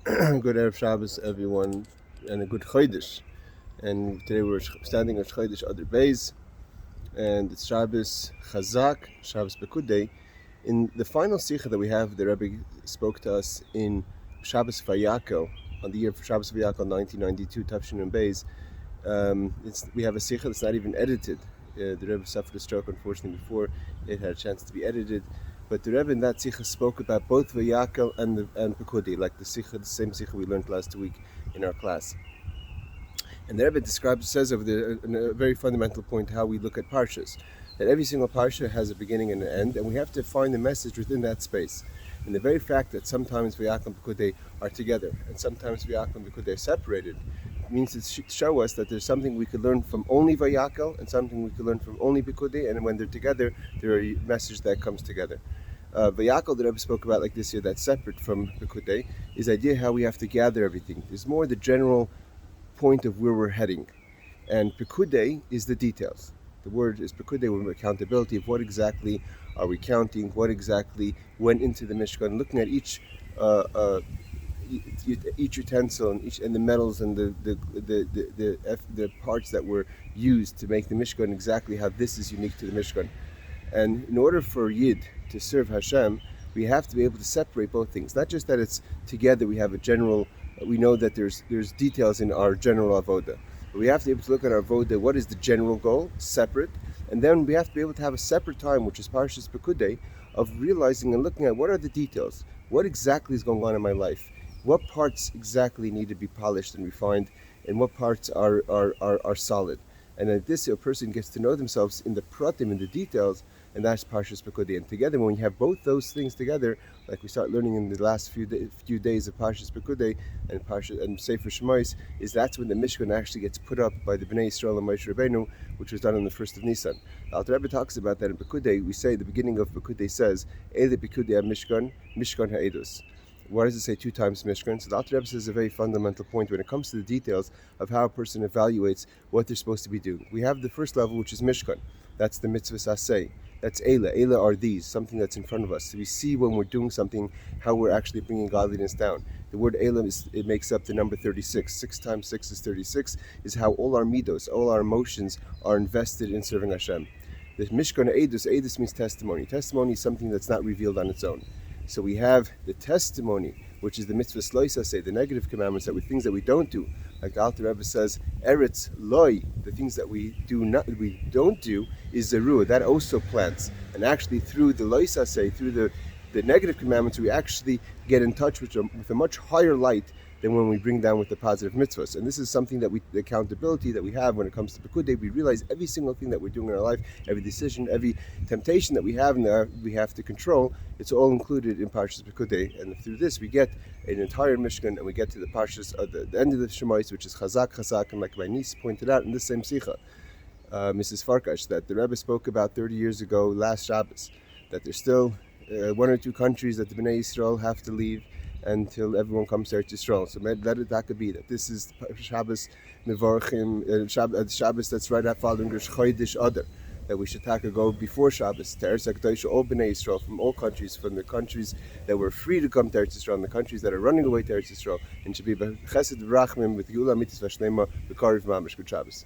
Good Erev Shabbos, everyone, and a good Chodesh. And today we're standing at Chodesh Adar Beis, and it's Shabbos Chazak, Shabbos Pekudai. In the final Sikha that we have, the Rebbe spoke to us in Shabbos Vayakel, on the year of Shabbos Vayakel 1992, Tafshin and Beis. We have a Sikha that's not even edited. The Rebbe suffered a stroke, unfortunately, before it had a chance to be edited. But the Rebbe in that Sikha spoke about both Vayakel and Pekudai, like the same Sikha we learned last week in our class. And the Rebbe says over there a very fundamental point how we look at Parshas, that every single Parsha has a beginning and an end, and we have to find the message within that space. And the very fact that sometimes Vayakel and Pekudai are together, and sometimes Vayakel and Pekudai are separated, means to show us that there's something we could learn from only Vayakel, and something we could learn from only Pekudai, and when they're together, there are a message that comes together. Vayakel that Rebbe spoke about like this year, that's separate from Pekudai, is the idea how we have to gather everything. There's more the general point of where we're heading. And Pekudai is the details. The word is Pekudai, with accountability of what exactly are we counting, what exactly went into the Mishkan, looking at each utensil and the metals and the parts that were used to make the Mishkan exactly how this is unique to the Mishkan. And in order for Yid to serve Hashem, we have to be able to separate both things. Not just that it's together, we have a general, we know that there's details in our general avoda. But we have to be able to look at our avoda, what is the general goal, separate, and then we have to be able to have a separate time, which is Parshas Pekudai, of realizing and looking at what are the details, what exactly is going on in my life, what parts exactly need to be polished and refined, and what parts are solid. And at this, a person gets to know themselves in the pratim, in the details, and that's Parshas Pekudai. And together, when you have both those things together, like we start learning in the last few days of Parshas Pekudai and Sefer Shemais, is that's when the Mishkan actually gets put up by the Bnei Yisrael and Moshe Rabbeinu, which was done on the 1st of Nisan. The Alter Rebbe talks about that in Pekudai. We say the beginning of Pekudai says, Eile Pekudai Mishkan, Mishkan Ha'edus. Why does it say 2 times Mishkan? So the Alter Rebbe says a very fundamental point when it comes to the details of how a person evaluates what they're supposed to be doing. We have the first level, which is Mishkan. That's the mitzvah saseh. That's Eila. Eila are these, something that's in front of us. So we see when we're doing something, how we're actually bringing godliness down. The word Eila, it makes up the number 36. 6 times 6 is 36, is how all our midos, all our emotions are invested in serving Hashem. The Mishkan Eidus means testimony. Testimony is something that's not revealed on its own. So we have the testimony, which is the mitzvah sloisase, the negative commandments, that we things that we don't do. Like the Alter Rebbe says, Eretz loy, the things that we don't do, is zeruah, that also plants. And actually through the loisase, through the negative commandments, we actually get in touch with a much higher light than when we bring down with the positive mitzvahs. And this is something that the accountability that we have when it comes to Pekudai, we realize every single thing that we're doing in our life, every decision, every temptation that we have and that we have to control, it's all included in Parshas Pekudai. And through this, we get an entire Mishkan, and we get to the Parshas, the end of the Shemais, which is Chazak, and like my niece pointed out in this same Sikha, Mrs. Farkash, that the Rebbe spoke about 30 years ago, last Shabbos, that there's still 1 or 2 countries that the Bnei Yisrael have to leave until everyone comes there to Yisrael. So that could be that this is Shabbos Mevorchim, Shabbos that's right following Rosh Chodesh Adar, that we should go before Shabbos to Eretz HaKadosh, all Bnei Yisrael from all countries, from the countries that were free to come to Eretz Yisrael, and the countries that are running away to Eretz Yisrael, and should be Chesed Rachmim with Geulah Mitzvah Shlema B'Kariv Mamish. Good Shabbos.